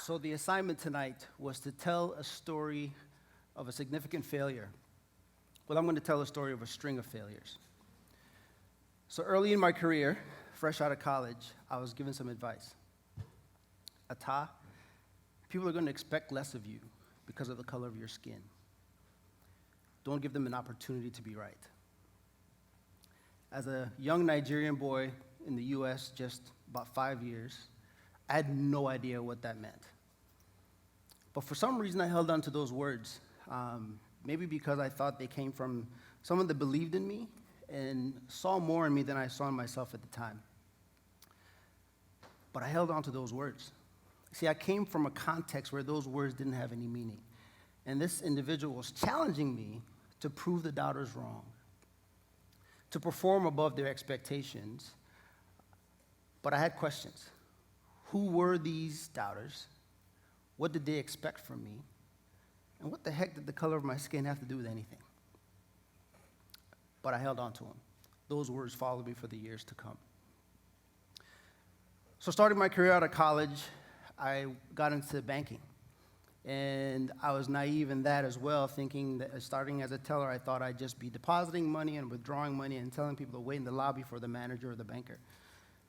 So the assignment tonight was to tell a story of a significant failure. Well, I'm going to tell a story of a string of failures. So early in my career, fresh out of college, I was given some advice. Attah, people are going to expect less of you because of the color of your skin. Don't give them an opportunity to be right. As a young Nigerian boy in the US, just about 5 years, I had no idea what that meant. But for some reason, I held on to those words, maybe because I thought they came from someone that believed in me and saw more in me than I saw in myself at the time. But I held on to those words. See, I came from a context where those words didn't have any meaning. And this individual was challenging me to prove the doubters wrong, to perform above their expectations. But I had questions. Who were these doubters? What did they expect from me? And what the heck did the color of my skin have to do with anything? But I held on to them. Those words followed me for the years to come. So starting my career out of college, I got into banking. And I was naive in that as well, thinking that starting as a teller, I thought I'd just be depositing money and withdrawing money and telling people to wait in the lobby for the manager or the banker.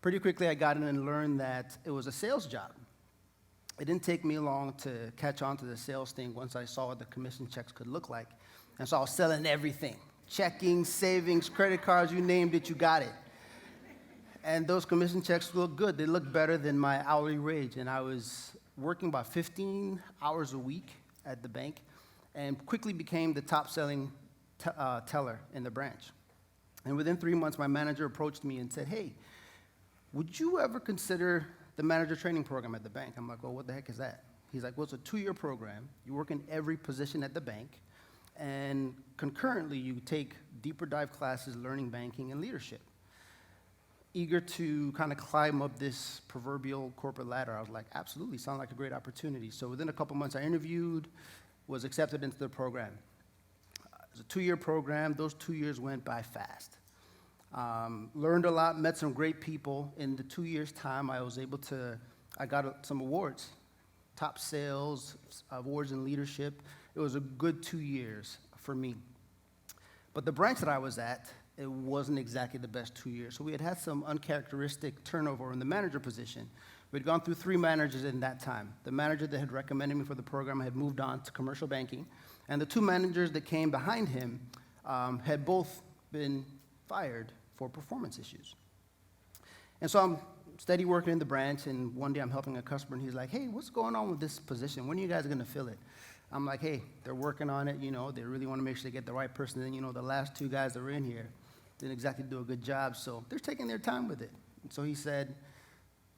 Pretty quickly, I got in and learned that it was a sales job. It didn't take me long to catch on to the sales thing once I saw what the commission checks could look like. And so I was selling everything. Checking, savings, credit cards, you named it, you got it. And those commission checks looked good. They looked better than my hourly wage. And I was working about 15 hours a week at the bank and quickly became the top-selling teller in the branch. And within 3 months, my manager approached me and said, hey, would you ever consider the manager training program at the bank? I'm like, well, what the heck is that? He's like, well, it's a 2-year program. You work in every position at the bank, and concurrently, you take deeper dive classes learning banking and leadership. Eager to kind of climb up this proverbial corporate ladder, I was like, absolutely, sounds like a great opportunity. So within a couple months, I interviewed, was accepted into the program. It was a 2-year program. Those 2 years went by fast. Learned a lot, met some great people. In the 2 years' time, I got some awards, top sales, awards in leadership. It was a good 2 years for me. But the branch that I was at, it wasn't exactly the best 2 years. So we had some uncharacteristic turnover in the manager position. We'd gone through 3 managers in that time. The manager that had recommended me for the program had moved on to commercial banking, and the 2 managers that came behind him had both been fired for performance issues. And so I'm steady working in the branch, and one day I'm helping a customer, and he's like, hey, what's going on with this position? When are you guys going to fill it? I'm like, hey, they're working on it. They really want to make sure they get the right person. And, the last 2 guys that were in here didn't exactly do a good job, so they're taking their time with it. And so he said,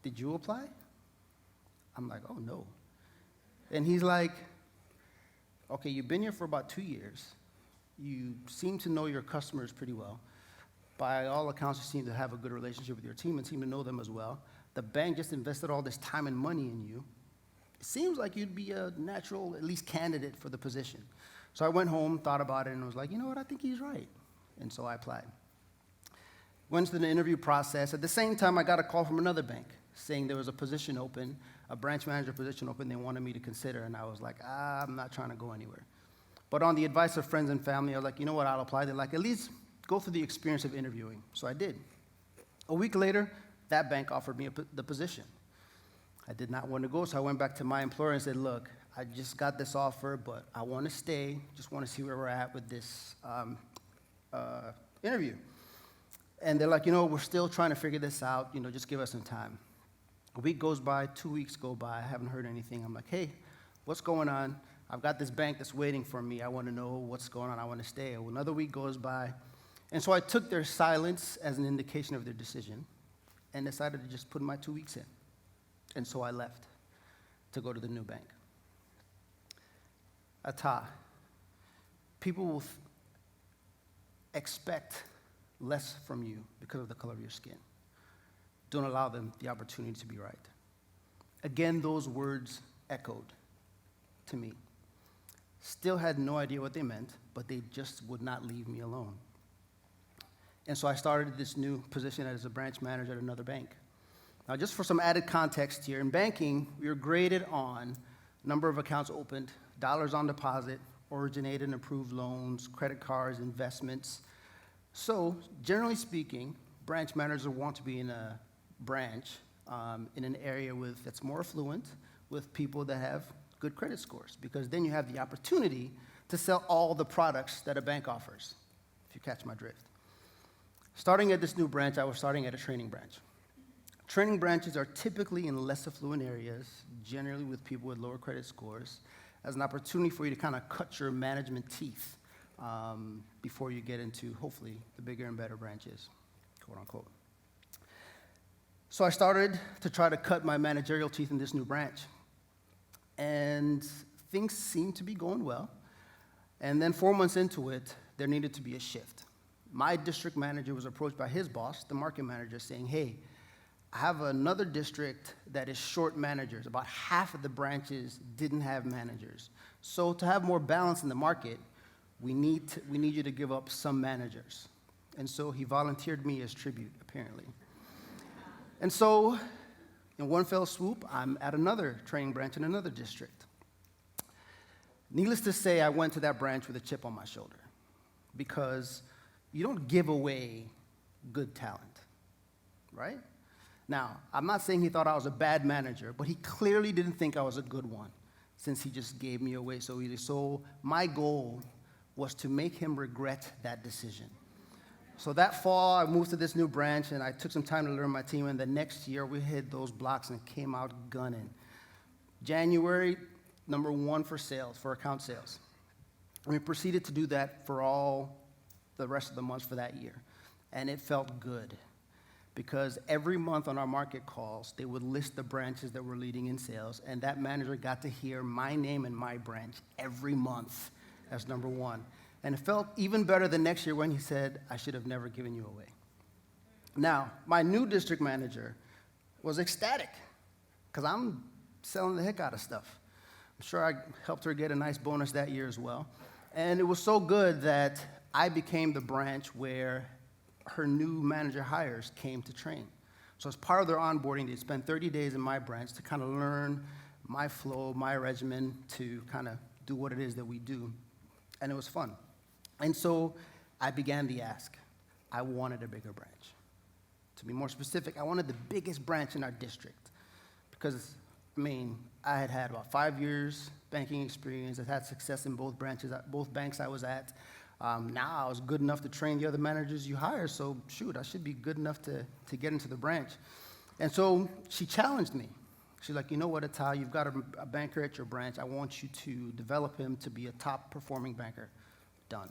did you apply? I'm like, oh, no. And he's like, okay, you've been here for about 2 years. You seem to know your customers pretty well. By all accounts, you seem to have a good relationship with your team and seem to know them as well. The bank just invested all this time and money in you. It seems like you'd be a natural, at least, candidate for the position. So I went home, thought about it, and was like, you know what, I think he's right. And so I applied. Went through the interview process. At the same time, I got a call from another bank saying there was a position open, a branch manager position open they wanted me to consider. And I was like, I'm not trying to go anywhere. But on the advice of friends and family, I was like, you know what, I'll apply. They're like, at least go through the experience of interviewing. So I did. A week later, that bank offered me the position. I did not want to go, so I went back to my employer and said, look, I just got this offer, but I want to stay. Just want to see where we're at with this interview. And they're like, we're still trying to figure this out. Just give us some time. A week goes by, 2 weeks go by. I haven't heard anything. I'm like, hey, what's going on? I've got this bank that's waiting for me. I want to know what's going on. I want to stay. Well, another week goes by. And so I took their silence as an indication of their decision and decided to just put my 2 weeks in. And so I left to go to the new bank. Attah, people will expect less from you because of the color of your skin. Don't allow them the opportunity to be right. Again, those words echoed to me. Still had no idea what they meant, but they just would not leave me alone. And so I started this new position as a branch manager at another bank. Now, just for some added context here, in banking, we are graded on number of accounts opened, dollars on deposit, originated and approved loans, credit cards, investments. So, generally speaking, branch managers want to be in a branch in an area that's more affluent, with people that have good credit scores, because then you have the opportunity to sell all the products that a bank offers, if you catch my drift. Starting at this new branch, I was starting at a training branch. Training branches are typically in less affluent areas, generally with people with lower credit scores, as an opportunity for you to kind of cut your management teeth before you get into, hopefully, the bigger and better branches, quote unquote. So I started to try to cut my managerial teeth in this new branch. And things seemed to be going well. And then 4 months into it, there needed to be a shift. My district manager was approached by his boss, the market manager, saying, hey, I have another district that is short managers. About half of the branches didn't have managers. So to have more balance in the market, we need you to give up some managers. And so he volunteered me as tribute, apparently. And so in one fell swoop, I'm at another training branch in another district. Needless to say, I went to that branch with a chip on my shoulder, because you don't give away good talent, right? Now, I'm not saying he thought I was a bad manager, but he clearly didn't think I was a good one, since he just gave me away so easily. So my goal was to make him regret that decision. So that fall, I moved to this new branch, and I took some time to learn my team, and the next year, we hit those blocks and came out gunning. January, #1 for sales, for account sales. And we proceeded to do that for all the rest of the months for that year. And it felt good, because every month on our market calls, they would list the branches that were leading in sales, and that manager got to hear my name and my branch every month as #1. And it felt even better the next year when he said, I should have never given you away. Now, my new district manager was ecstatic, because I'm selling the heck out of stuff. I'm sure I helped her get a nice bonus that year as well. And it was so good that I became the branch where her new manager hires came to train. So as part of their onboarding, they spent 30 days in my branch to kind of learn my flow, my regimen, to kind of do what it is that we do. And it was fun. And so I began the ask. I wanted a bigger branch. To be more specific, I wanted the biggest branch in our district, because, I had had about 5 years banking experience. I've had success in both branches, both banks I was at. Now I was good enough to train the other managers you hire, so shoot, I should be good enough to get into the branch. And so she challenged me. She's like, you know what, Attah, you've got a banker at your branch. I want you to develop him to be a top performing banker. Done.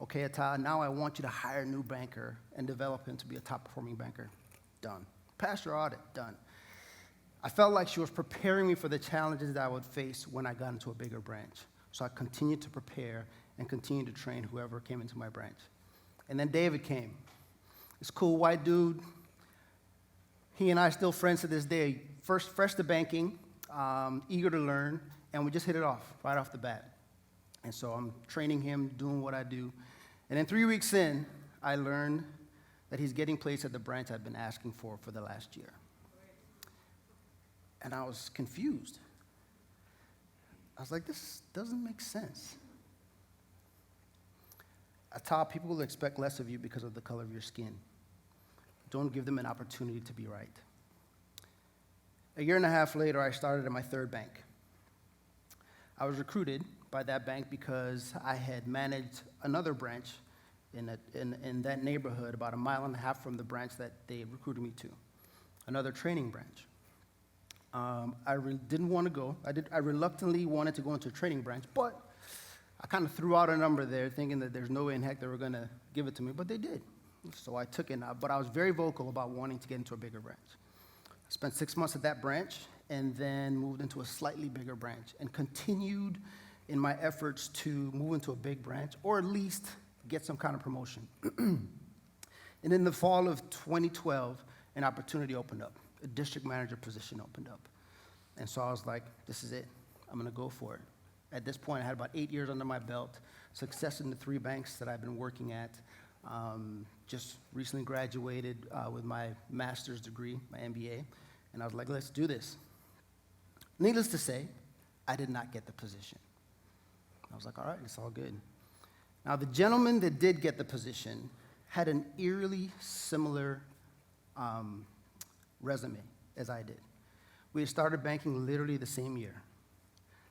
Okay, Attah, now I want you to hire a new banker and develop him to be a top performing banker. Done. Pass your audit. Done. I felt like she was preparing me for the challenges that I would face when I got into a bigger branch. So I continued to prepare and continued to train whoever came into my branch. And then David came. This cool white dude. He and I are still friends to this day. Fresh to banking, eager to learn, and we just hit it off right off the bat. And so I'm training him, doing what I do. And then 3 weeks in, I learned that he's getting placed at the branch I've been asking for the last year. And I was confused. I was like, this doesn't make sense. Attah, people will expect less of you because of the color of your skin. Don't give them an opportunity to be right. A year and a half later, I started at my third bank. I was recruited by that bank because I had managed another branch in that neighborhood about 1.5 miles from the branch that they recruited me to, another training branch. I didn't want to go. I reluctantly wanted to go into a training branch, but I kind of threw out a number there thinking that there's no way in heck they were going to give it to me, but they did. So I took it, but I was very vocal about wanting to get into a bigger branch. I spent 6 months at that branch and then moved into a slightly bigger branch and continued in my efforts to move into a big branch, or at least get some kind of promotion. And in the fall of 2012, an opportunity opened up. A district manager position opened up. And so I was like, this is it. I'm going to go for it. At this point, I had about 8 years under my belt, success in the 3 banks that I've been working at. Just recently graduated with my master's degree, my MBA, and I was like, let's do this. Needless to say, I did not get the position. I was like, all right, it's all good. Now, the gentleman that did get the position had an eerily similar resume as I did. We had started banking literally the same year.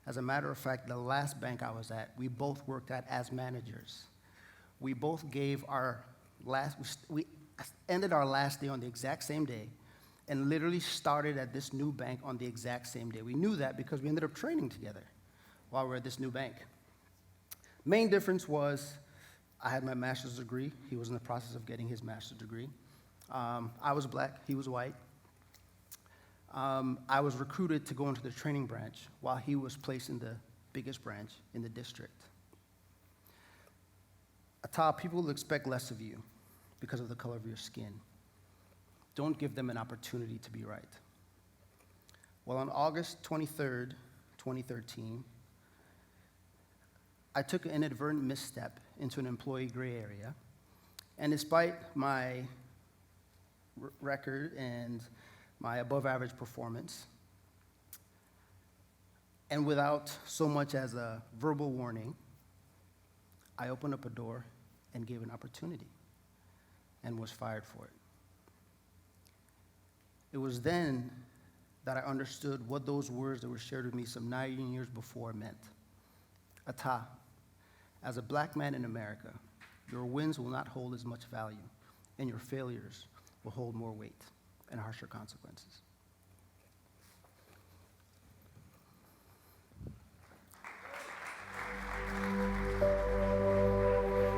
As a matter of fact, the last bank I was at, we both worked at as managers. We both gave our we ended our last day on the exact same day and literally started at this new bank on the exact same day. We knew that because we ended up training together while we were at this new bank. Main difference was I had my master's degree. He was in the process of getting his master's degree. I was black, he was white. I was recruited to go into the training branch while he was placed in the biggest branch in the district. Attah, people will expect less of you because of the color of your skin. Don't give them an opportunity to be right. Well, on August 23rd, 2013, I took an inadvertent misstep into an employee gray area, and despite my record and my above-average performance, and without so much as a verbal warning, I opened up a door and gave an opportunity and was fired for it. It was then that I understood what those words that were shared with me some 9 years before meant. Attah, as a black man in America, your wins will not hold as much value, and your failures will hold more weight and harsher consequences.